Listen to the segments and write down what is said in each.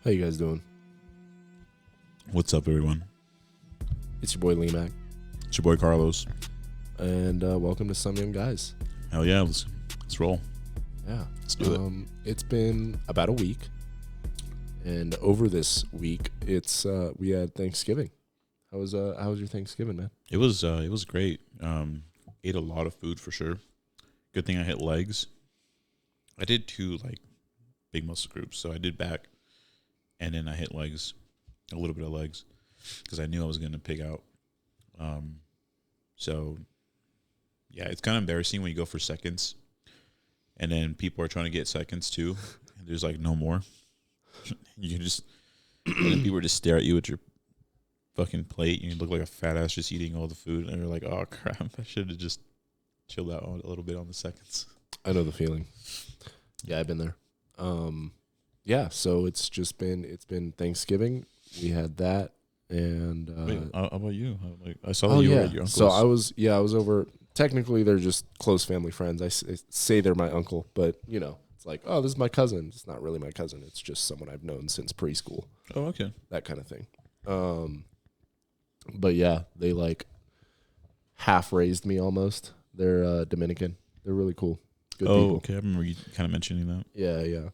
How you guys doing? What's up, everyone? It's your boy Lee Mac, It's your boy Carlos. and welcome to SumYungGuys. Hell yeah, let's roll. Yeah, Let's do it. It's been about a week, and over this week, it's we had Thanksgiving. How was your Thanksgiving, man? It was great. Ate a lot of food for sure. Good thing I hit legs. I did two like big muscle groups, so I did back, and then I hit legs, a little bit of legs, because I knew I was going to pig out. So yeah, it's kind of embarrassing when you go for seconds, and then people are trying to get seconds too. And there's like no more. You can just and then people just stare at you at your fucking plate, and you look like a fat ass just eating all the food, and you're like, oh crap, I should have just chilled out a little bit on the seconds. I know the feeling. Yeah, I've been there. Yeah, so it's been Thanksgiving. We had that, and Wait, how about you? I saw that you were at your uncle's. So I was over. Technically, they're just close family friends. I say they're my uncle, but it's like, oh, this is my cousin. It's not really my cousin. It's just someone I've known since preschool. Oh, okay. That kind of thing. But yeah, they like half raised me almost. They're Dominican. They're really cool. Good people. Okay. I remember you kind of mentioning that. Yeah.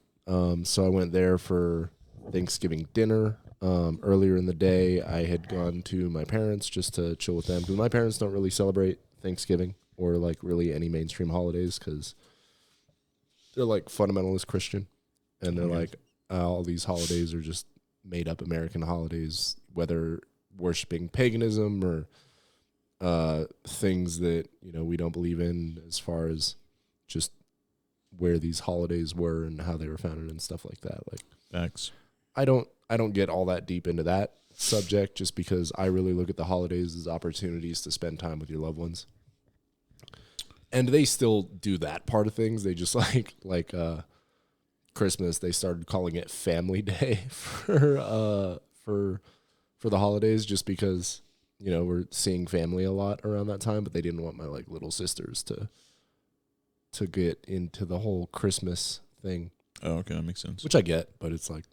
So I went there for Thanksgiving dinner. Earlier in the day, I had gone to my parents just to chill with them, because my parents don't really celebrate Thanksgiving or like really any mainstream holidays, because they're like fundamentalist Christian, and they're like all these holidays are just made up American holidays, whether worshiping paganism or things that we don't believe in, as far as just where these holidays were and how they were founded and stuff like that. Like, Facts. I don't get all that deep into that subject, just because I really look at the holidays as opportunities to spend time with your loved ones. And they still do that part of things. They just like Christmas, they started calling it Family Day for the holidays, just because we're seeing family a lot around that time, but they didn't want my like little sisters to get into the whole Christmas thing. Oh, okay, that makes sense. Which I get, but it's like,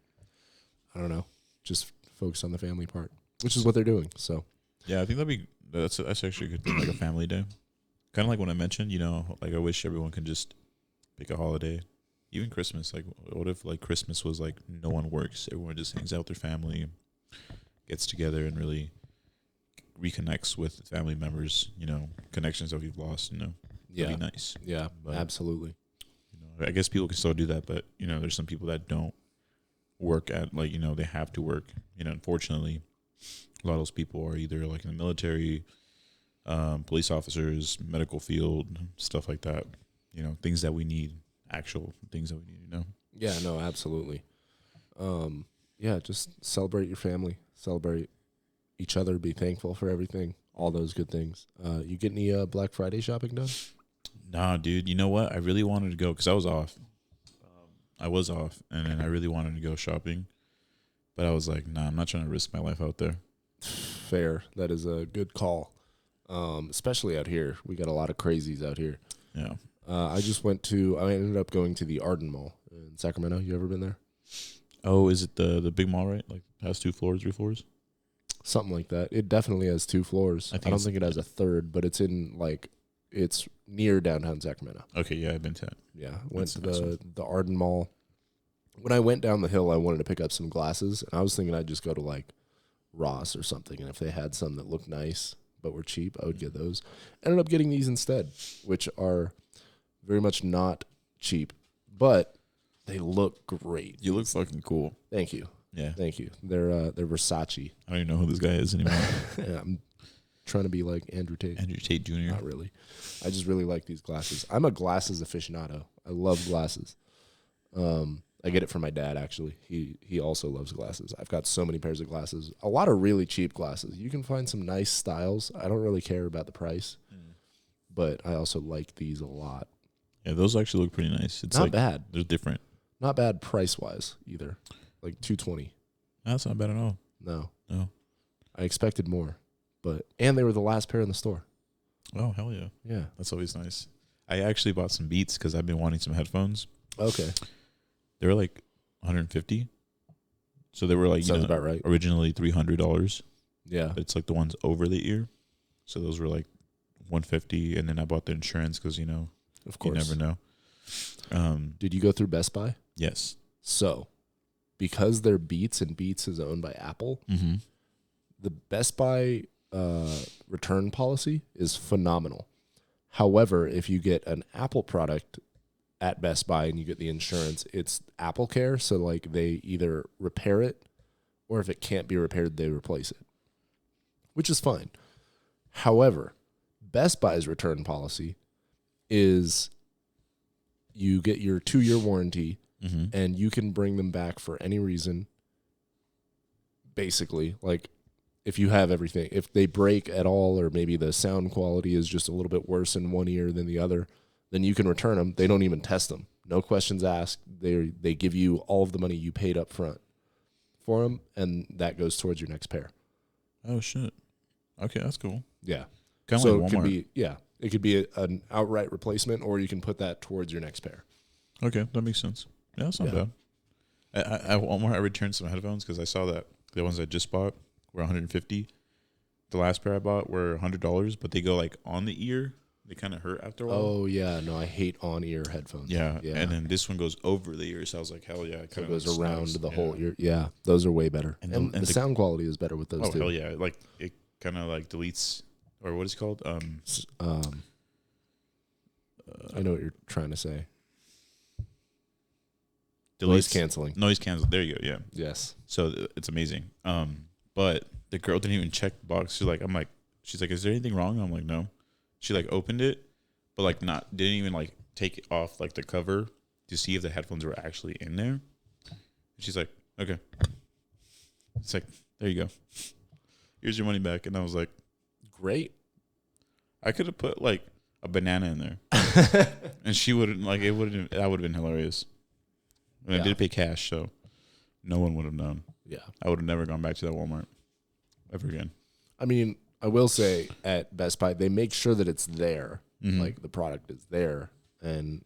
I don't know, just focus on the family part, which is what they're doing. So Yeah, I think that's actually a good thing, like a family day. Kind of like when I mentioned, like I wish everyone could just pick a holiday, even Christmas. Like, what if like Christmas was like no one works, everyone just hangs out with their family, gets together, and really reconnects with family members. Connections that we've lost. yeah, that'd be nice. Yeah, But, absolutely. I guess people can still do that, but there's some people that don't work at like they have to work. Unfortunately, a lot of those people are either like in the military, police officers, medical field, stuff like that. Things that we need, actual things that we need. Yeah, no, absolutely. Yeah, just celebrate your family, celebrate each other, be thankful for everything, all those good things. You get any Black Friday shopping done? Nah, dude. You know what? I really wanted to go because I was off. And then I really wanted to go shopping, but I was like, nah, I'm not trying to risk my life out there. Fair. That is a good call. Especially out here. We got a lot of crazies out here. Yeah. I ended up going to the Arden Mall in Sacramento. You ever been there? Oh, is it the big mall, right? Like, has 2 floors, 3 floors? Something like that. It definitely has 2 floors. I don't think it has a third, but it's it's near downtown Sacramento. Okay, yeah, I've been to it. Yeah, went to the Arden Mall. When I went down the hill, I wanted to pick up some glasses, and I was thinking I'd just go to like Ross or something, and if they had some that looked nice but were cheap, I would get those. Ended up getting these instead, which are very much not cheap, but they look great. You look fucking cool. Thank you. Yeah. Thank you. They're Versace. I don't even know who this guy is anymore. Yeah, I'm trying to be like Andrew Tate. Andrew Tate Jr. Not really. I just really like these glasses. I'm a glasses aficionado. I love glasses. I get it from my dad, actually. He also loves glasses. I've got so many pairs of glasses. A lot of really cheap glasses. You can find some nice styles. I don't really care about the price, but I also like these a lot. Yeah, those actually look pretty nice. It's not like, bad. They're different. Not bad price-wise either. Like $220. That's not bad at all. No. I expected more, and they were the last pair in the store. Oh, hell yeah. Yeah. That's always nice. I actually bought some Beats because I've been wanting some headphones. Okay. They were like $150, So they were like, Sounds about right. originally $300. Yeah. But it's like the ones over the ear. So those were like $150, and then I bought the insurance because Of course. you never know. Did you go through Best Buy? Yes. So, because they're Beats and Beats is owned by Apple, the Best Buy return policy is phenomenal. However, if you get an Apple product at Best Buy and you get the insurance, it's Apple Care. So, like, they either repair it, or if it can't be repaired, they replace it, which is fine. However, Best Buy's return policy is you get your 2-year warranty, and you can bring them back for any reason. Basically, like, if you have everything, if they break at all, or maybe the sound quality is just a little bit worse in one ear than the other, then you can return them. They don't even test them. No questions asked. They give you all of the money you paid up front for them, and that goes towards your next pair. Oh, shit. Okay, that's cool. Yeah. Kind of So like Walmart. it could be an outright replacement, or you can put that towards your next pair. Okay, that makes sense. Yeah, that's not bad. At Walmart, I returned some headphones because I saw that the ones I just bought were $150. The last pair I bought were $100, but they go like on the ear. They kind of hurt after a while. Oh yeah, no, I hate on-ear headphones. Yeah, and then this one goes over the ear, so I was like, hell yeah. It kind of goes around the whole ear. Yeah, those are way better. And the sound quality is better with those too. Oh hell yeah, like it kind of like deletes, or what is it called? I know what you're trying to say. Noise canceling. Noise cancel. There you go. Yeah. Yes. So it's amazing. But the girl didn't even check the box. She's like, she's like, is there anything wrong? I'm like, no. She like opened it, but like didn't even like take it off like the cover to see if the headphones were actually in there. And she's like, okay. It's like, there you go. Here's your money back. And I was like, great. I could have put like a banana in there, and she wouldn't like it. That would have been hilarious. And I did pay cash, so no one would have known. Yeah, I would have never gone back to that Walmart ever again. I mean, I will say at Best Buy, they make sure that it's there, like the product is there. And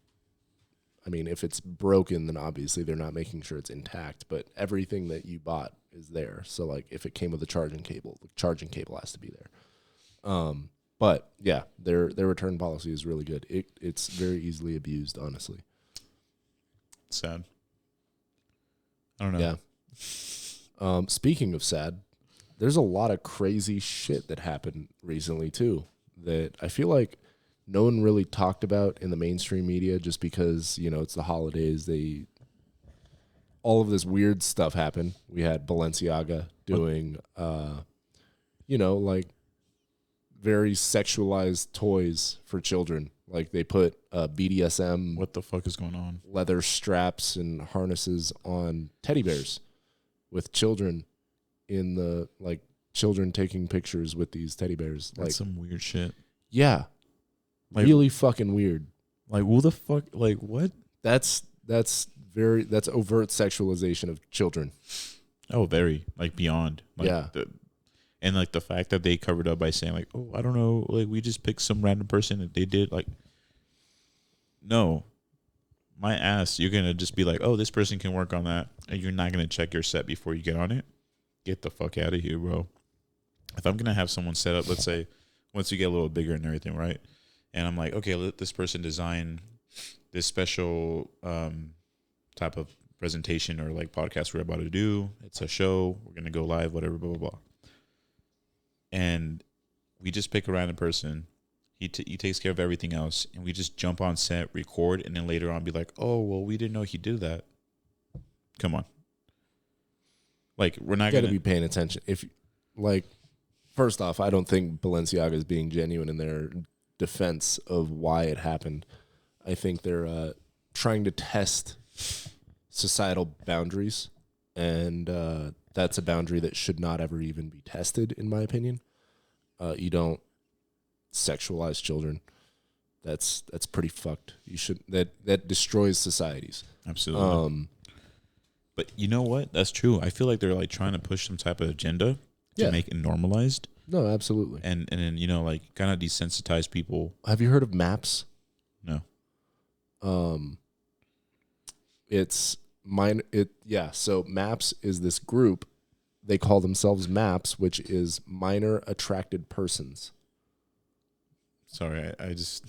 I mean, if it's broken, then obviously they're not making sure it's intact. But everything that you bought is there. So like, if it came with a charging cable, the charging cable has to be there. But yeah, their return policy is really good. It's very easily abused, honestly. Sad. I don't know. Yeah. Speaking of sad, there's a lot of crazy shit that happened recently too that I feel like no one really talked about in the mainstream media, just because, it's the holidays. All of this weird stuff happened. We had Balenciaga doing, like very sexualized toys for children. Like they put BDSM. What the fuck is going on? Leather straps and harnesses on teddy bears with children in the, like, children taking pictures with these teddy bears. That's like some weird shit. Yeah. Like, really fucking weird. Like, who the fuck? Like, what? That's overt sexualization of children. Oh, very. Like, beyond. Like, yeah. And, like, the fact that they covered up by saying, like, oh, I don't know, like, we just picked some random person that they did, like, no. My ass, you're going to just be like, oh, this person can work on that, and you're not going to check your set before you get on it? Get the fuck out of here, bro. If I'm going to have someone set up, let's say, once you get a little bigger and everything, right? And I'm like, okay, let this person design this special type of presentation or, like, podcast we're about to do. It's a show. We're going to go live, whatever, blah, blah, blah. And we just pick a random person. He takes care of everything else, and we just jump on set, record, and then later on be like, oh, well, we didn't know he did that. Come on. Like, we're not going to be paying attention. If, like, first off, I don't think Balenciaga is being genuine in their defense of why it happened. I think they're trying to test societal boundaries, and that's a boundary that should not ever even be tested, in my opinion. You don't sexualize children. That's pretty fucked. You should that destroys societies. Absolutely. But you know what? That's true. I feel like they're, like, trying to push some type of agenda to make it normalized. No, absolutely. And then, like, kind of desensitize people. Have you heard of MAPS? No. It's So MAPS is this group. They call themselves MAPS, which is minor attracted persons. Sorry, I just.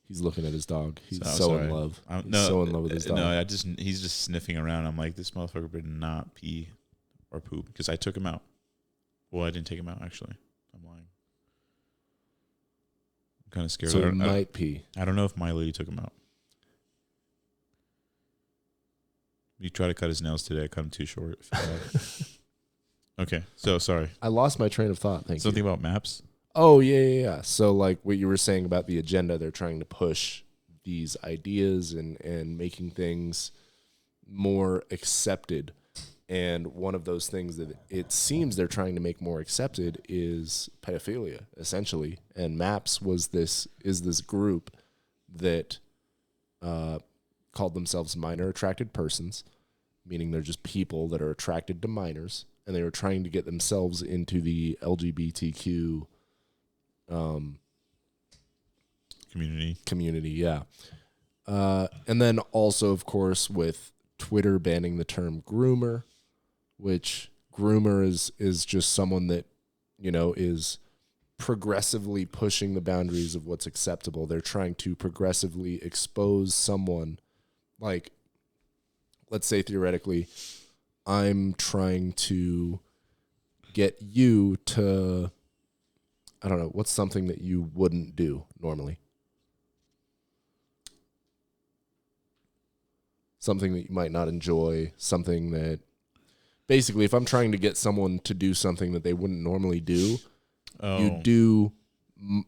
He's looking at his dog. He's So so in love. He's so in love with his dog. No, he's just sniffing around. I'm like, this motherfucker better not pee or poop because I took him out. Well, I didn't take him out actually. I'm lying. I'm kind of scared. So he might pee. I don't know if my lady took him out. You try to cut his nails today. I cut him too short. Okay, so sorry. I lost my train of thought. Something about maps. Oh, yeah. So, like what you were saying about the agenda, they're trying to push these ideas and making things more accepted. And one of those things that it seems they're trying to make more accepted is pedophilia, essentially. And MAPS is this group that called themselves minor attracted persons, meaning they're just people that are attracted to minors. And they were trying to get themselves into the LGBTQ community, yeah. And then also, of course, with Twitter banning the term groomer, which groomer is just someone that, is progressively pushing the boundaries of what's acceptable. They're trying to progressively expose someone. Like, let's say theoretically, I'm trying to get you to, I don't know, what's something that you wouldn't do normally? Something that you might not enjoy, something that, basically, if I'm trying to get someone to do something that they wouldn't normally do, you do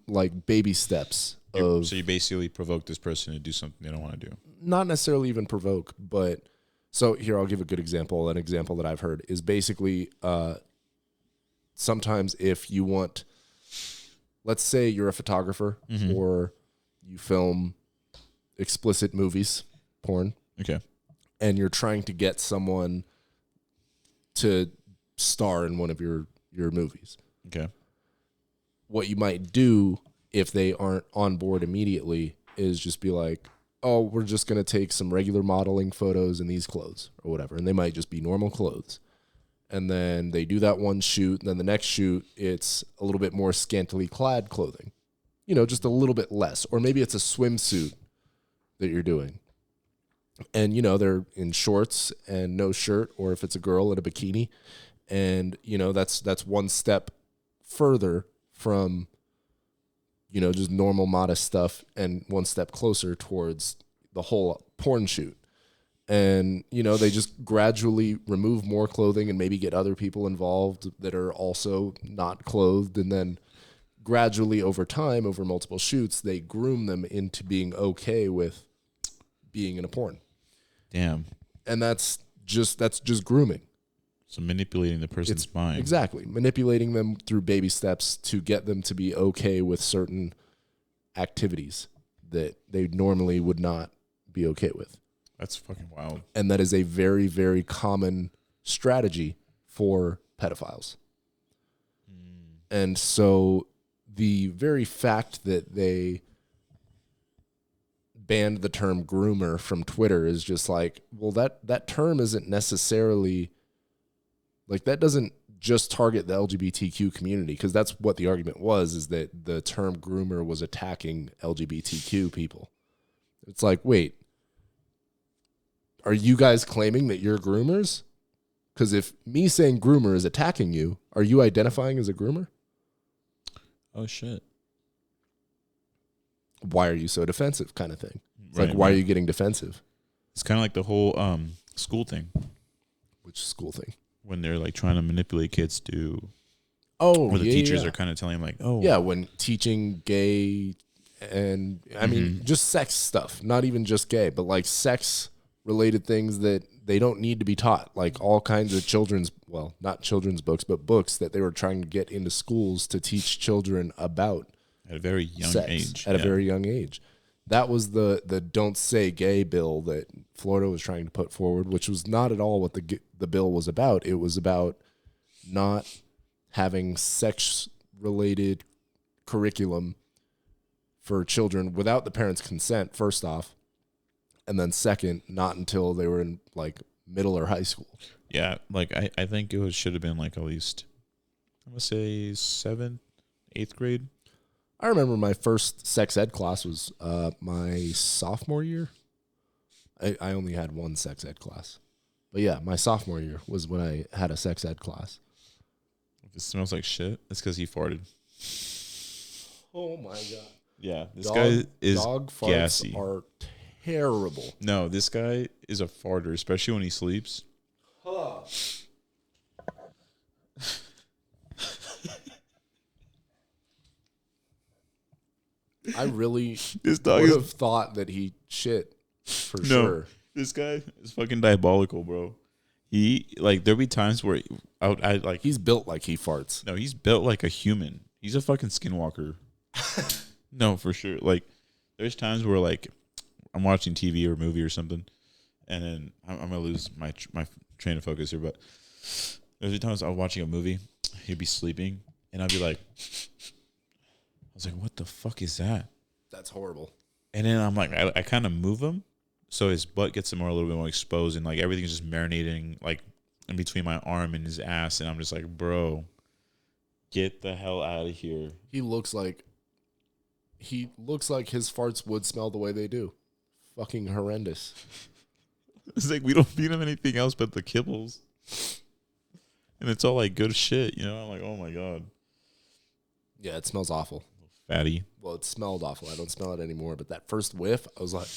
like baby steps. So you basically provoke this person to do something they don't want to do. Not necessarily even provoke, but so here, I'll give a good example. An example that I've heard is basically sometimes if you want, let's say you're a photographer or you film explicit movies, porn. Okay. And you're trying to get someone to star in one of your movies. Okay. What you might do if they aren't on board immediately is just be like, oh, we're just going to take some regular modeling photos in these clothes or whatever. And they might just be normal clothes. And then they do that one shoot. And then the next shoot, it's a little bit more scantily clad clothing, just a little bit less. Or maybe it's a swimsuit that you're doing. And, they're in shorts and no shirt, or if it's a girl in a bikini. And, that's one step further from, just normal modest stuff and one step closer towards the whole porn shoot. And, they just gradually remove more clothing and maybe get other people involved that are also not clothed. And then gradually over time, over multiple shoots, they groom them into being okay with being in a porn. Damn. And that's just grooming. So manipulating the person's mind. Exactly. Manipulating them through baby steps to get them to be okay with certain activities that they normally would not be okay with. That's fucking wild. And that is a very, very common strategy for pedophiles. And so the very fact that they banned the term groomer from Twitter is just like, well, that term isn't necessarily, like, that doesn't just target the LGBTQ community, because that's what the argument was, is that the term groomer was attacking LGBTQ people. It's like, wait, are you guys claiming that you're groomers? Because if me saying groomer is attacking you, are you identifying as a groomer? Oh, shit. Why are you so defensive, kind of thing. It's like, why are you getting defensive? It's kind of like the whole school thing. Which school thing? When they're like trying to manipulate kids to... Oh, where the teachers are kind of telling them like, oh... Yeah, when teaching gay and, I mean, just sex stuff. Not even just gay, but like sex-related things that they don't need to be taught. Like all kinds of not children's books, but books that they were trying to get into schools to teach children about at a very young sex age. At a very young age. That was the Don't Say Gay bill that Florida was trying to put forward, which was not at all what the bill was about. It was about not having sex-related curriculum for children without the parents' consent, first off, and then second, not until they were in like middle or high school. Yeah, like I think should have been like at least, I'm gonna say 7th, 8th grade. I remember my first sex ed class was my sophomore year. I only had one sex ed class. But yeah, my sophomore year was when I had a sex ed class. If it smells like shit, it's because he farted. Oh my God. Yeah, this guy is dog farts gassy. are terrible. No, this guy is a farter, especially when he sleeps. Huh. I really This dog would have thought that he shit for sure. This guy is fucking diabolical, bro. He like there'll be times where I like He's built like he farts. no, he's built like a human. He's a fucking skinwalker. No, for sure. Like there's times where like I'm watching TV or a movie or something, and then I'm gonna lose my train of focus here. But there's times I'm watching a movie, he'd be sleeping, and I'd be like, I was like, what the fuck is that? That's horrible. And then I'm like, I kind of move him, so his butt gets a little bit more exposed, and like everything's just marinating like in between my arm and his ass, and I'm just like, bro, get the hell out of here. He looks like his farts would smell the way they do. Fucking horrendous. It's like we don't feed him anything else but the kibbles, and it's all like good shit, you know. I'm like, oh my God, Yeah, it smells awful. fatty. Well, it smelled awful. I don't smell it anymore. But that first whiff, I was like,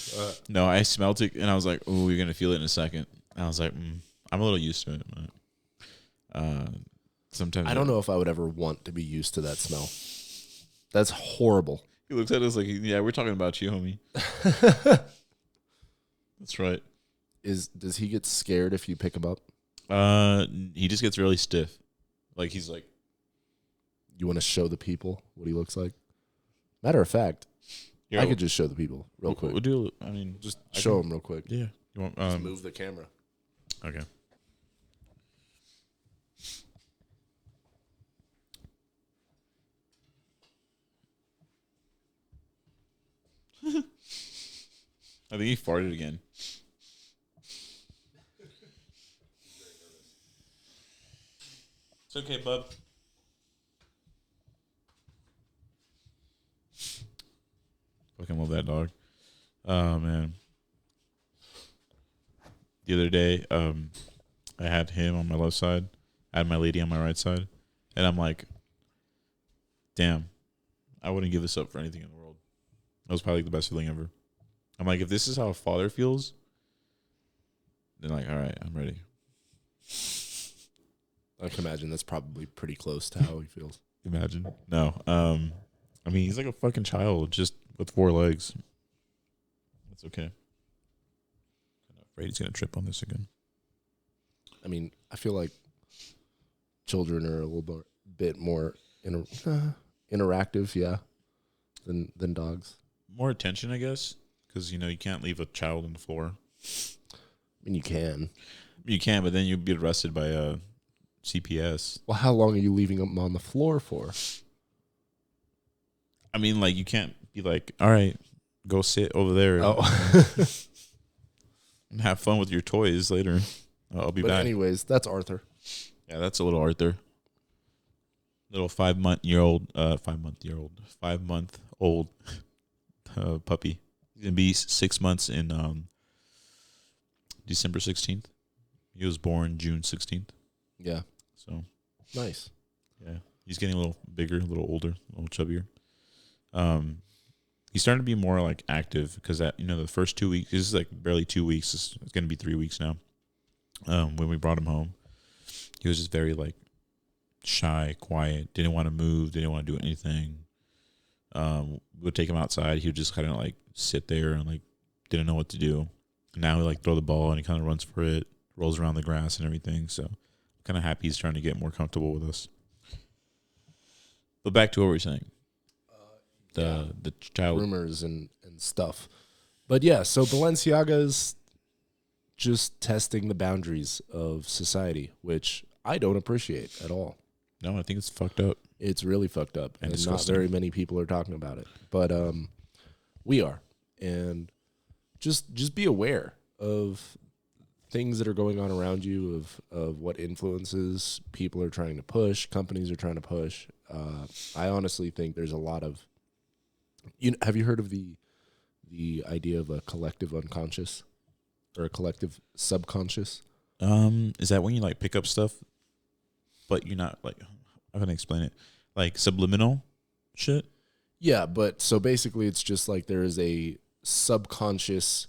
No, I smelled it, and I was like, oh, you're gonna feel it in a second. And I was like, I'm a little used to it, but sometimes I don't know if I would ever want to be used to that smell. That's horrible. He looks at us like, yeah, we're talking about you, homie. That's right. Does he get scared if you pick him up? He just gets really stiff. Like he's like, You want to show the people what he looks like? Matter of fact, I could just show the people real quick. We'll do. I mean, Just show them real quick. Yeah. You want? Just move the camera. Okay. I think he farted again. It's okay, bub. Fucking love that dog. Oh man. The other day, I had him on my left side, I had my lady on my right side, and I'm like, damn, I wouldn't give this up for anything in the world. That was probably the best feeling ever. I'm like, if this is how a father feels, then like, all right, I'm ready. I can imagine that's probably pretty close to how he feels. Imagine. No. I mean, he's like a fucking child, just with 4 legs. That's okay. I'm afraid he's gonna trip on this again. I mean, I feel like children are a little bit more interactive, yeah, than dogs. More attention, I guess, because you know you can't leave a child on the floor. I mean, you can. You can, but then you'd be arrested by CPS. Well, how long are you leaving them on the floor for? I mean, like you can't be like, all right, go sit over there and have fun with your toys later. I'll be back. Anyways, that's Arthur. Yeah, that's a little Arthur. Little 5-month-old puppy. He's gonna be 6 months in December 16th. He was born June 16th. Yeah. So nice. Yeah, he's getting a little bigger, a little older, a little chubbier. He's starting to be more like active because that the first 2 weeks, this is like barely 2 weeks. It's gonna be 3 weeks now. When we brought him home, he was just very like shy, quiet, didn't want to move, didn't want to do anything. We would take him outside. He would just kind of like sit there and like didn't know what to do. Now we like throw the ball and he kind of runs for it, rolls around the grass and everything. So I'm kind of happy he's trying to get more comfortable with us. But back to what we were saying. The child rumors and stuff. But yeah, so Balenciaga's just testing the boundaries of society, which I don't appreciate at all. No, I think it's fucked up. It's really fucked up, and not disgusting. very many people are talking about it. But we are, and just be aware of things that are going on around you, of what influences people are trying to push, companies are trying to push. I honestly think there's a lot of, have you heard of the idea of a collective unconscious or a collective subconscious? Is that when you like pick up stuff, but you're not like, how can I explain it? Like subliminal shit? Yeah, but so basically it's just like there is a subconscious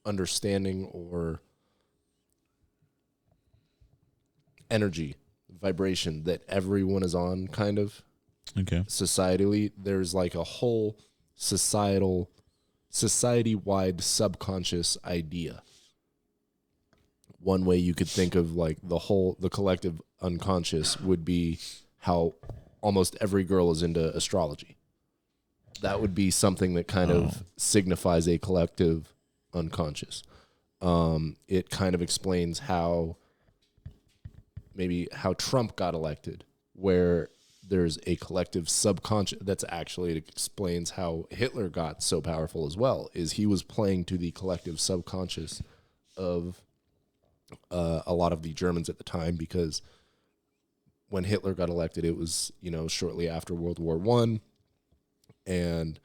understanding or energy, vibration that everyone is on, kind of. Okay. Societally, there's like a whole society-wide subconscious idea. One way you could think of like the collective unconscious would be how almost every girl is into astrology. That would be something that kind of signifies a collective unconscious. It kind of explains how Trump got elected, where there's a collective subconscious. That's actually, it explains how Hitler got so powerful as well, is he was playing to the collective subconscious of a lot of the Germans at the time, because when Hitler got elected, it was, shortly after World War I, and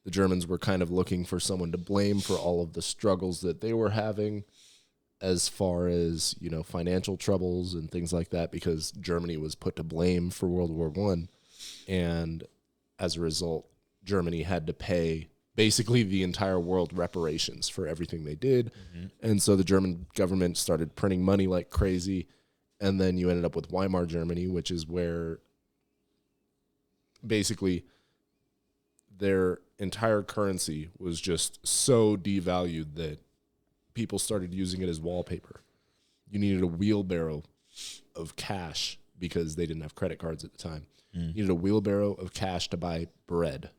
the Germans were kind of looking for someone to blame for all of the struggles that they were having as far as, financial troubles and things like that, because Germany was put to blame for World War I. And as a result, Germany had to pay basically the entire world reparations for everything they did. Mm-hmm. And so the German government started printing money like crazy. And then you ended up with Weimar Germany, which is where basically their entire currency was just so devalued that people started using it as wallpaper. You needed a wheelbarrow of cash because they didn't have credit cards at the time. You needed a wheelbarrow of cash to buy bread.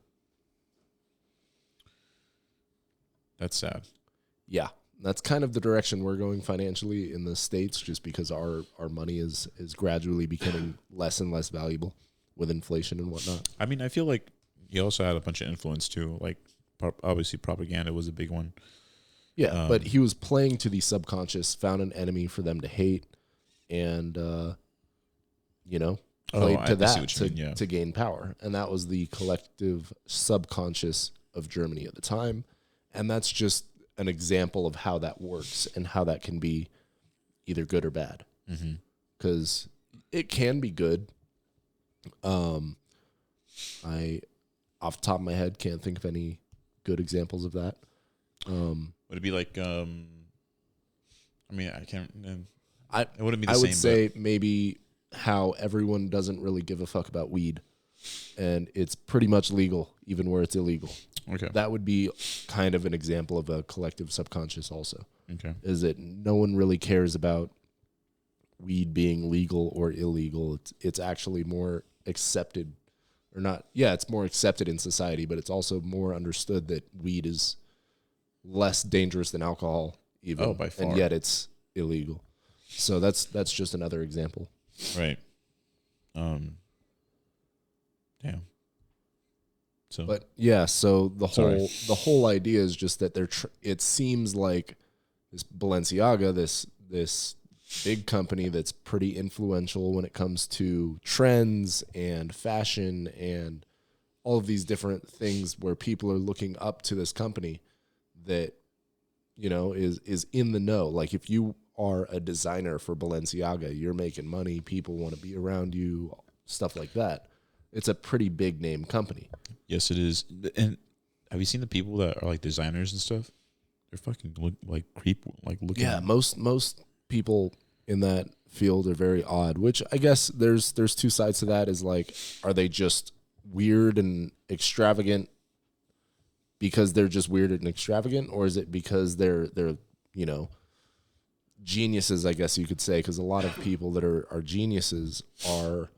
That's sad. Yeah. That's kind of the direction we're going financially in the States, just because our money is gradually becoming less and less valuable with inflation and whatnot. I mean, I feel like he also had a bunch of influence too. Like, obviously propaganda was a big one. Yeah, but he was playing to the subconscious, found an enemy for them to hate, and, played to that to gain power. And that was the collective subconscious of Germany at the time. And that's just an example of how that works and how that can be either good or bad. Because it can be good. I, off the top of my head, can't think of any good examples of that. Would it be like, I mean, I can't, it wouldn't be the same. I would say but maybe how everyone doesn't really give a fuck about weed, and it's pretty much legal, even where it's illegal. Okay. That would be kind of an example of a collective subconscious also. Okay. Is that no one really cares about weed being legal or illegal. It's actually more accepted, or not. Yeah, it's more accepted in society, but it's also more understood that weed is less dangerous than alcohol, even. By far. And yet it's illegal. So that's just another example. Right. Damn. So, but yeah, so the whole idea is just that it seems like this Balenciaga, this big company that's pretty influential when it comes to trends and fashion and all of these different things, where people are looking up to this company that, is in the know. Like, if you are a designer for Balenciaga, you're making money, people want to be around you, stuff like that. It's a pretty big name company. Yes, it is. And have you seen the people that are like designers and stuff? They're fucking like looking. Yeah, most people in that field are very odd, which I guess there's two sides to that. Is like, are they just weird and extravagant because they're just weird and extravagant, or is it because they're geniuses, I guess you could say? Because a lot of people that are geniuses are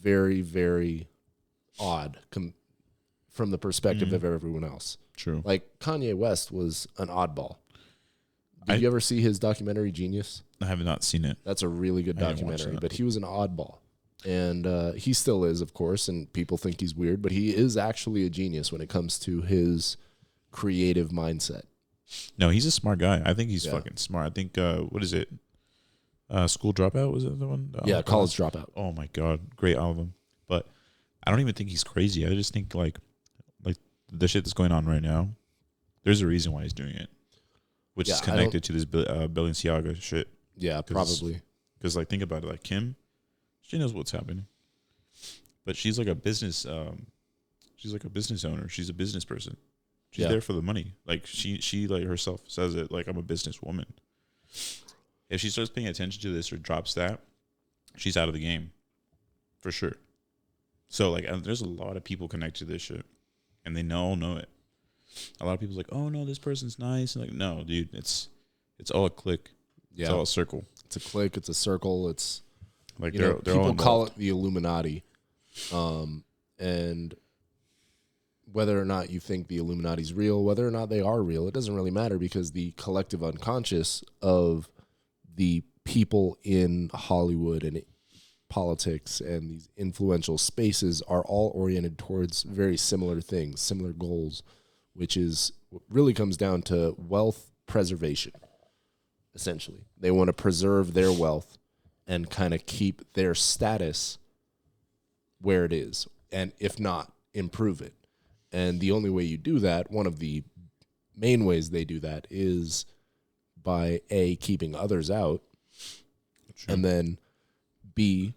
very, very odd from the perspective of everyone else. True. Like, Kanye West was an oddball. Did you ever see his documentary, Genius? I have not seen it. That's a really good documentary, but he was an oddball. And he still is, of course, and people think he's weird, but he is actually a genius when it comes to his creative mindset. No, he's a smart guy. I think he's Yeah. fucking smart. I think what is it? School Dropout, was it the one? Yeah, College Dropout. Oh my god, great album. But I don't even think he's crazy. I just think like the shit that's going on right now. There's a reason why he's doing it, which is connected to this Balenciaga shit. Yeah, probably. Because like think about it, like Kim, she knows what's happening, but she's like a business. She's like a business owner. She's a business person. She's there for the money. Like she like herself says it. Like I'm a businesswoman. If she starts paying attention to this or drops that, she's out of the game, for sure. So like, there's a lot of people connected to this shit, and they all know it. A lot of people's like, oh no, this person's nice. And like, no, dude, it's all a clique. Yeah. It's all a circle. It's a clique. It's a circle. It's like they're people all call it the Illuminati, and whether or not you think the Illuminati's real, whether or not they are real, it doesn't really matter because the collective unconscious of the people in Hollywood and politics and these influential spaces are all oriented towards very similar things, similar goals, which is what really comes down to wealth preservation. Essentially, they want to preserve their wealth and kind of keep their status where it is, and if not, improve it. And the only way you do that, one of the main ways they do that, is by A, keeping others out, and then B,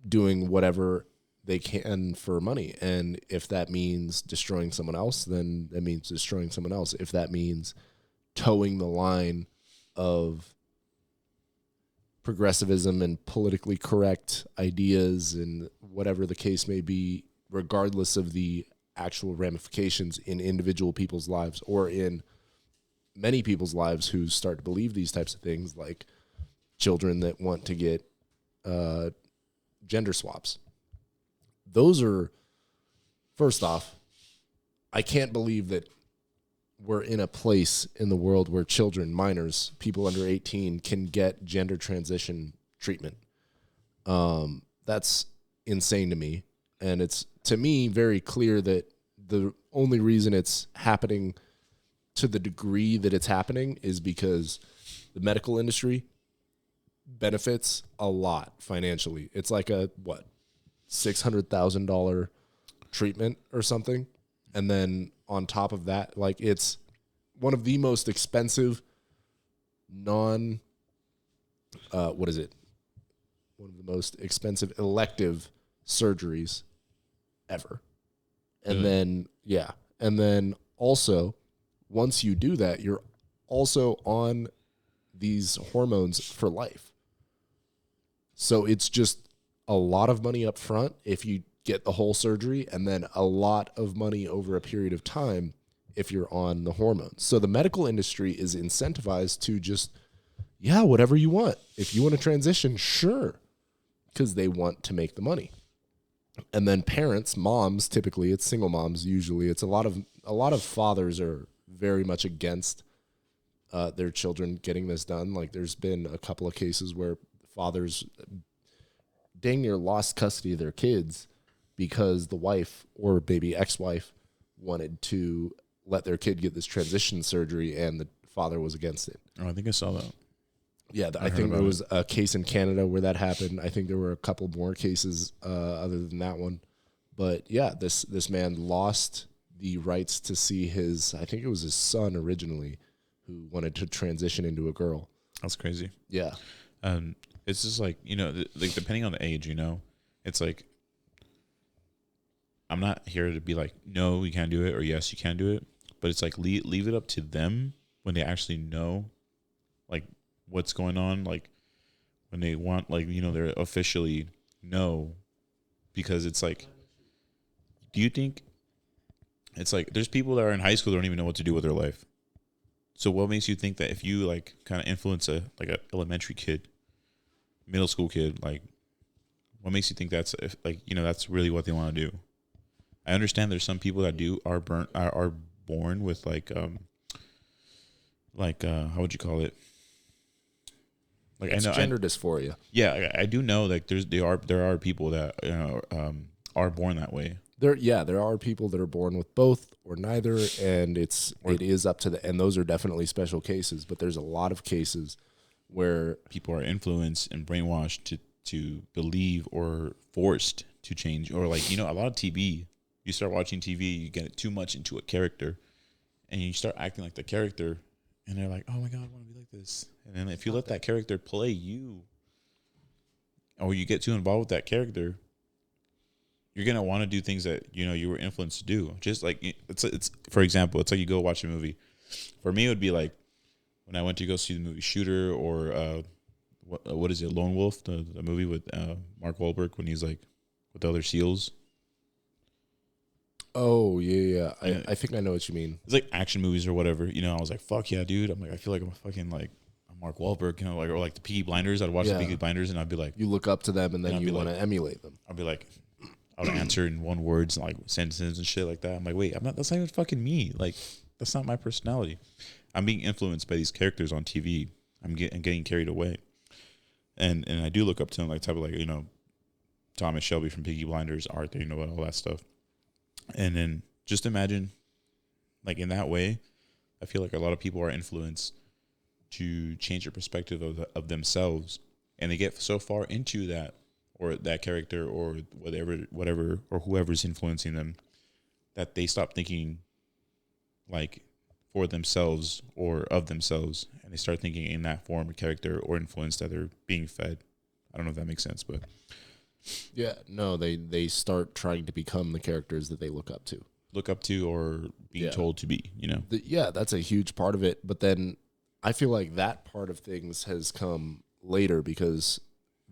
doing whatever they can for money. And if that means destroying someone else, then that means destroying someone else. If that means towing the line of progressivism and politically correct ideas and whatever the case may be, regardless of the actual ramifications in individual people's lives or in many people's lives who start to believe these types of things, like children that want to get gender swaps. Those are, first off, I can't believe that we're in a place in the world where children, minors, people under 18 can get gender transition treatment. That's insane to me. And it's, to me, very clear that the only reason it's happening to the degree that it's happening is because the medical industry benefits a lot financially. It's like a, $600,000 treatment or something. And then on top of that, like, it's one of the most expensive one of the most expensive elective surgeries ever. And then, and then also, once you do that, you're also on these hormones for life. So it's just a lot of money up front if you get the whole surgery, and then a lot of money over a period of time if you're on the hormones. So the medical industry is incentivized to just, whatever you want. If you want to transition, sure, because they want to make the money. And then parents, moms, typically it's single moms. Usually, it's a lot of fathers are very much against their children getting this done. Like, there's been a couple of cases where fathers dang near lost custody of their kids because the wife or maybe ex-wife wanted to let their kid get this transition surgery, and the father was against it. Oh, I think I saw that. Yeah, I think there was a case in Canada where that happened. I think there were a couple more cases other than that one. But yeah, this man lost the rights to see his, I think it was his son originally, who wanted to transition into a girl. That's crazy. Yeah. It's just like, like depending on the age, it's like, I'm not here to be like, no, you can't do it, or yes, you can do it. But it's like, leave it up to them when they actually know, like, what's going on. Like, when they want, like, they're officially know. Because it's like, do you think, it's like, there's people that are in high school that don't even know what to do with their life. So what makes you think that if you, like, kind of influence a elementary kid, middle school kid, like, what makes you think that's, that's really what they want to do? I understand there's some people that are born with how would you call it? Like, it's gender dysphoria. Yeah, I do know, like, there are people that are born that way. there are people that are born with both or neither, and it is up to and those are definitely special cases, but there's a lot of cases where people are influenced and brainwashed to believe or forced to change, or like, you know, a lot of TV, you start watching TV, you get too much into a character and you start acting like the character, and they're like, oh my God, I want to be like this. And then if you let that character play you, or you get too involved with that character, you're going to want to do things that, you know, you were influenced to do. Just like, it's for example, it's like you go watch a movie. For me, it would be like when I went to go see the movie Shooter, or what is it, Lone Wolf, the movie with Mark Wahlberg when he's like with the other SEALs. Oh, yeah. I think I know what you mean. It's like action movies or whatever. You know, I was like, fuck yeah, dude. I'm like, I feel like I'm a fucking like Mark Wahlberg, you know, like, or like the Peaky Blinders. I'd watch the Peaky Blinders and I'd be like, you look up to them and then you want to emulate them. I'd be like, I would answer in one words, like sentences and shit like that. I'm like, wait, that's not even fucking me. Like, that's not my personality. I'm being influenced by these characters on TV. I'm getting carried away. And I do look up to them, like type of like, you know, Thomas Shelby from Peaky Blinders, Arthur, you know, all that stuff. And then just imagine, like in that way, I feel like a lot of people are influenced to change their perspective of themselves, and they get so far into that or that character or whatever or whoever's influencing them, that they stop thinking like for themselves or of themselves, and they start thinking in that form of character or influence that they're being fed. I don't know if that makes sense, but yeah, no, they start trying to become the characters that they look up to or being told to be, you know. That's a huge part of it. But then I feel like that part of things has come later, because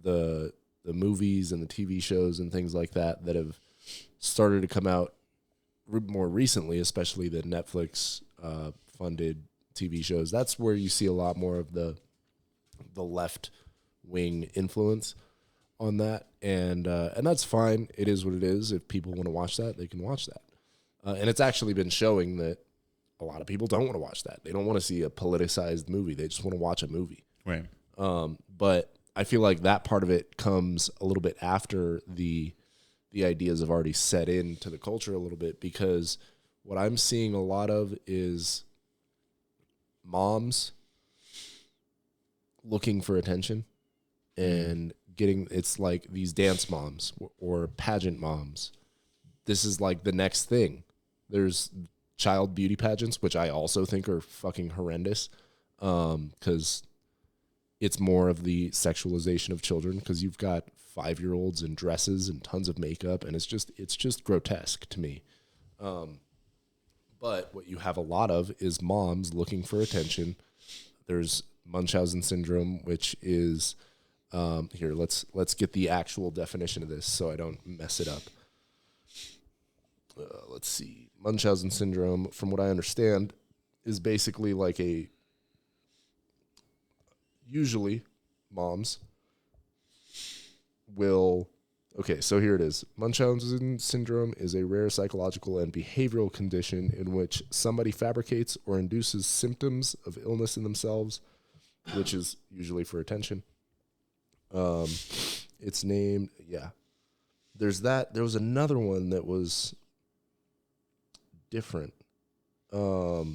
the movies and the TV shows and things like that have started to come out more recently, especially the Netflix funded TV shows. That's where you see a lot more of the left wing influence on that, and that's fine. It is what it is. If people want to watch that, they can watch that. And it's actually been showing that a lot of people don't want to watch that. They don't want to see a politicized movie. They just want to watch a movie. Right. But I feel like that part of it comes a little bit after the ideas have already set into the culture a little bit, because what I'm seeing a lot of is moms looking for attention and it's like these dance moms or pageant moms. This is like the next thing. There's child beauty pageants, which I also think are fucking horrendous, because it's more of the sexualization of children, because you've got 5-year-olds in dresses and tons of makeup, and it's just grotesque to me. But what you have a lot of is moms looking for attention. There's Munchausen syndrome, which is here. Let's get the actual definition of this so I don't mess it up. Let's see. Munchausen syndrome, from what I understand, is basically like usually moms will. Okay, so here it is. Munchausen syndrome is a rare psychological and behavioral condition in which somebody fabricates or induces symptoms of illness in themselves, which is usually for attention. It's named, There's that. There was another one that was different. But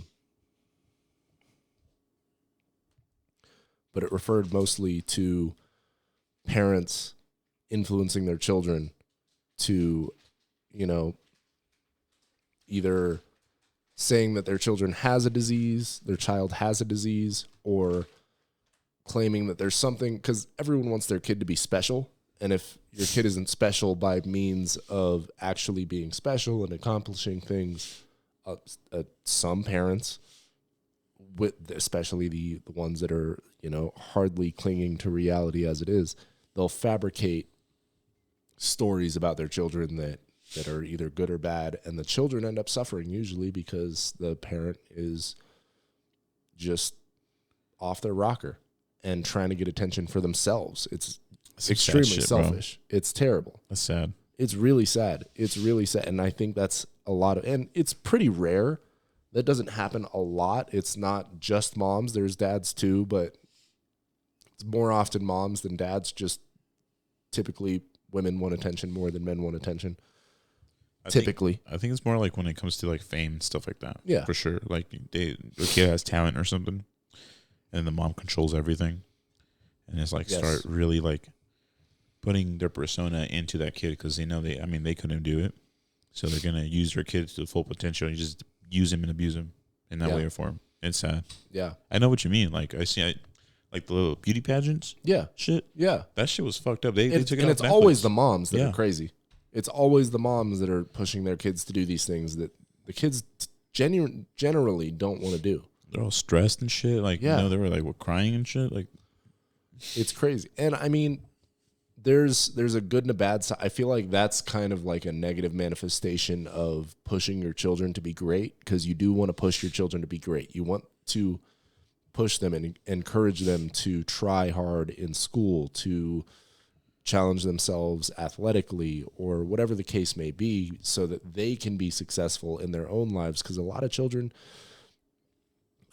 it referred mostly to parents influencing their children to, either saying that their child has a disease, or claiming that there's something, because everyone wants their kid to be special. And if your kid isn't special by means of actually being special and accomplishing things, some parents, especially the ones that are, hardly clinging to reality as it is, they'll fabricate stories about their children that are either good or bad, and the children end up suffering usually because the parent is just off their rocker and trying to get attention for themselves. It's extremely selfish. Bro. It's terrible. That's sad. It's really sad. And I think that's a lot of, and it's pretty rare. That doesn't happen a lot. It's not just moms. There's dads too, but it's more often moms than dads. Just typically women want attention more than men want attention. typically. I think it's more like when it comes to like fame and stuff like that. Yeah. For sure. Like the kid has talent or something, and the mom controls everything, and it's like start really like putting their persona into that kid because they know they couldn't do it, so they're gonna use their kid to the full potential and just use him and abuse him in that way or form. It's sad. Yeah, I know what you mean. Like like the little beauty pageants. Yeah, shit. Yeah, that shit was fucked up. They took it and off it's Netflix. always the moms that are crazy. It's always the moms that are pushing their kids to do these things that the kids generally don't want to do. They're all stressed and shit. Like, you know, they were like crying and shit. Like, it's crazy. And I mean, there's a good and a bad side. I feel like that's kind of like a negative manifestation of pushing your children to be great, because you do want to push your children to be great. You want to push them and encourage them to try hard in school, to challenge themselves athletically or whatever the case may be, so that they can be successful in their own lives. Because a lot of children,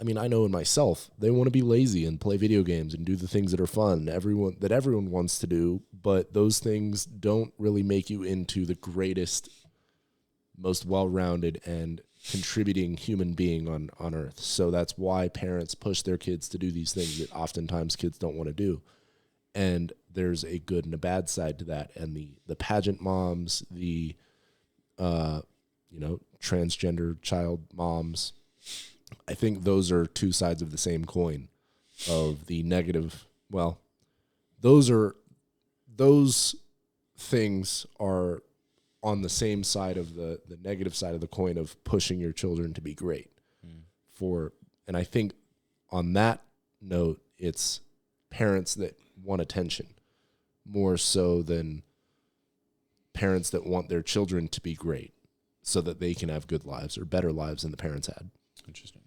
I mean, I know in myself, they want to be lazy and play video games and do the things that are fun, everyone wants to do, but those things don't really make you into the greatest, most well-rounded and contributing human being on earth. So that's why parents push their kids to do these things that oftentimes kids don't want to do. And there's a good and a bad side to that. And the pageant moms, the transgender child moms, I think those are two sides of the same coin of the negative. Well, those things are on the same side of the negative side of the coin of pushing your children to be great. And I think on that note, it's parents that want attention more so than parents that want their children to be great so that they can have good lives or better lives than the parents had. Interesting.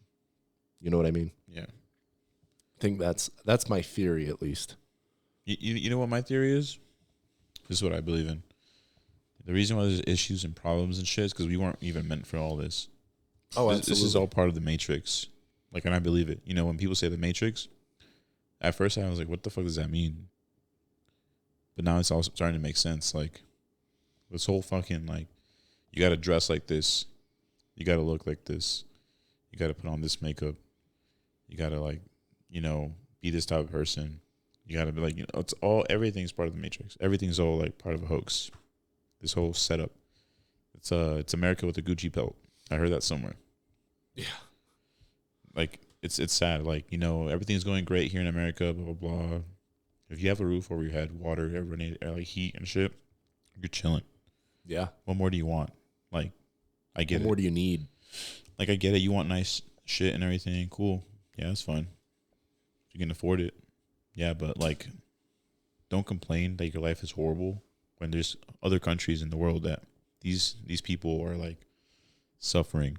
You know what I mean? Yeah. I think that's my theory, at least. You know what my theory is? This is what I believe in. The reason why there's issues and problems and shit is because we weren't even meant for all this. Oh, absolutely. This is all part of the Matrix. Like, and I believe it. You know, when people say the Matrix, at first I was like, what the fuck does that mean? But now it's all starting to make sense. Like, this whole fucking, like, you got to dress like this. You got to look like this. You got to put on this makeup. You got to, like, you know, be this type of person. You got to be like, you know, everything's part of the Matrix. Everything's all, like, part of a hoax. This whole setup. It's America with a Gucci belt. I heard that somewhere. Yeah. Like, it's sad. Like, you know, everything's going great here in America, blah, blah, blah. If you have a roof over your head, water, everybody, like heat and shit, you're chilling. Yeah. What more do you want? Like, I get it. What more do you need? Like, I get it. You want nice shit and everything. Cool. Yeah, that's fine. You can afford it. Yeah, but, like, don't complain that your life is horrible when there's other countries in the world that these people are, like, suffering.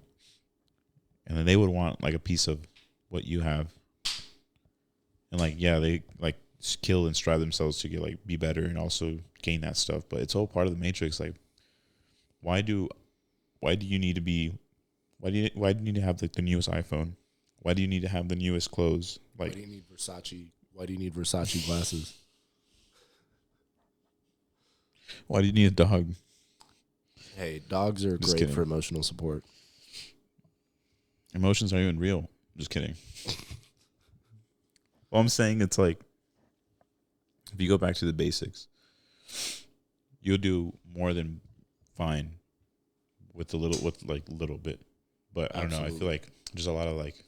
And then they would want, like, a piece of what you have. And, like, yeah, they, like, kill and strive themselves to get, like, be better and also gain that stuff. But it's all part of the Matrix. Like, why do you need to be, why do you need to have, like, the newest iPhone? Why do you need to have the newest clothes? Like, why do you need Versace? Why do you need Versace glasses? Why do you need a dog? Hey, dogs are Just great kidding. for emotional support. Emotions aren't even real. Just kidding. Well, I'm saying it's like, if you go back to the basics, you'll do more than fine with little bit. But I don't know. I feel like there's a lot of, like,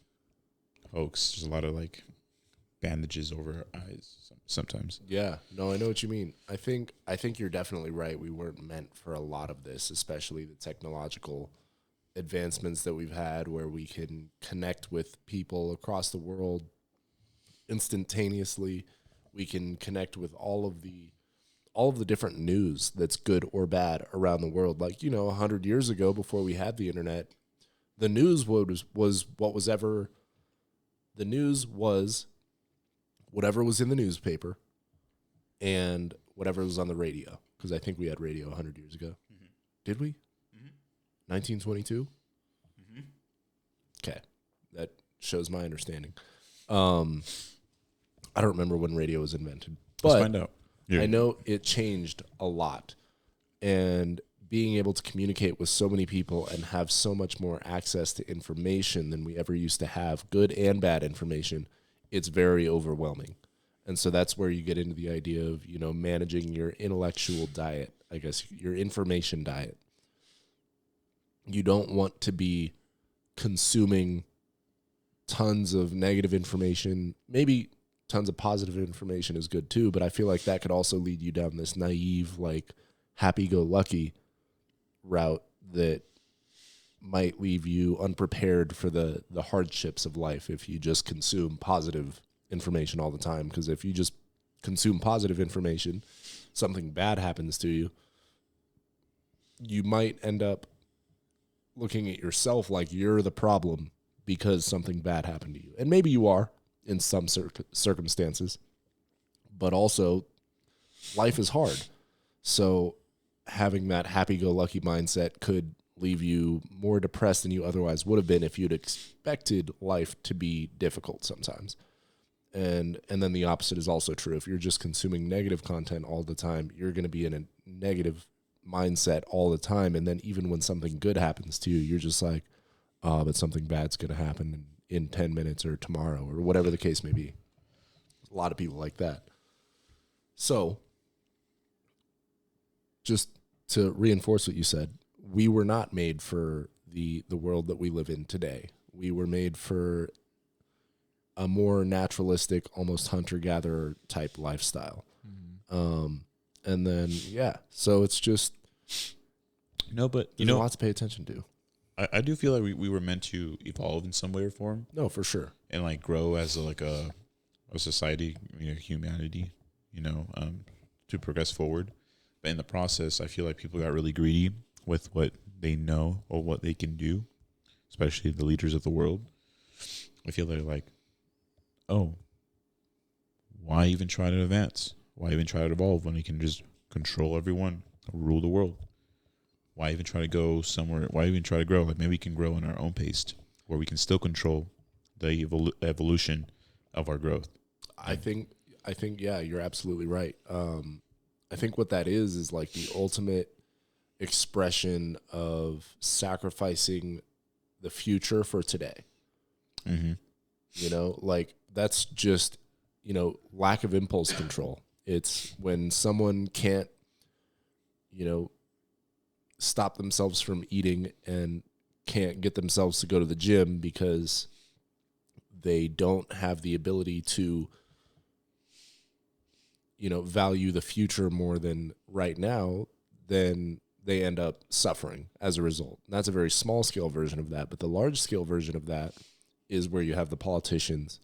hoax. There's a lot of, like, bandages over our eyes sometimes. Yeah. No, I know what you mean. I think you're definitely right. We weren't meant for a lot of this, especially the technological advancements that we've had where we can connect with people across the world instantaneously. We can connect with all of the different news that's good or bad around the world. Like, you know, 100 years ago, before we had the internet, the news was whatever was in the newspaper and whatever was on the radio. Because I think we had radio 100 years ago. Mm-hmm. Did we? Mm-hmm. 1922? Mm-hmm. Okay. That shows my understanding. I don't remember when radio was invented. But let's find out. Yeah. I know it changed a lot. And being able to communicate with so many people and have so much more access to information than we ever used to have, good and bad information, it's very overwhelming. And so that's where you get into the idea of, managing your intellectual diet, I guess, your information diet. You don't want to be consuming tons of negative information. Maybe tons of positive information is good too, but I feel like that could also lead you down this naive, like, happy-go-lucky route that might leave you unprepared for the hardships of life if you just consume positive information all the time. Because if you just consume positive information, something bad happens to you, you might end up looking at yourself like you're the problem because something bad happened to you. And maybe you are in some circumstances, but also life is hard. So having that happy-go-lucky mindset could leave you more depressed than you otherwise would have been if you'd expected life to be difficult sometimes. And then the opposite is also true. If you're just consuming negative content all the time, you're going to be in a negative mindset all the time. And then even when something good happens to you, you're just like, oh, but something bad's going to happen in 10 minutes or tomorrow or whatever the case may be. A lot of people like that. So just to reinforce what you said, we were not made for the world that we live in today. We were made for a more naturalistic, almost hunter-gatherer type lifestyle. Mm-hmm. And then, so it's just... No, but there's a lot to pay attention to. I do feel like we were meant to evolve in some way or form. No, for sure. And, like, grow as a society, humanity, to progress forward. But in the process, I feel like people got really greedy with what they know or what they can do, especially the leaders of the world. I feel like, oh, why even try to advance? Why even try to evolve when we can just control everyone, rule the world? Why even try to go somewhere? Why even try to grow? Like, maybe we can grow in our own pace where we can still control the evolution of our growth. I think, yeah, you're absolutely right. I think what that is like the ultimate expression of sacrificing the future for today. Mm-hmm. Like, that's just, lack of impulse control. It's when someone can't, stop themselves from eating and can't get themselves to go to the gym because they don't have the ability to, value the future more than right now, then they end up suffering as a result. And that's a very small scale version of that. But the large scale version of that is where you have the politicians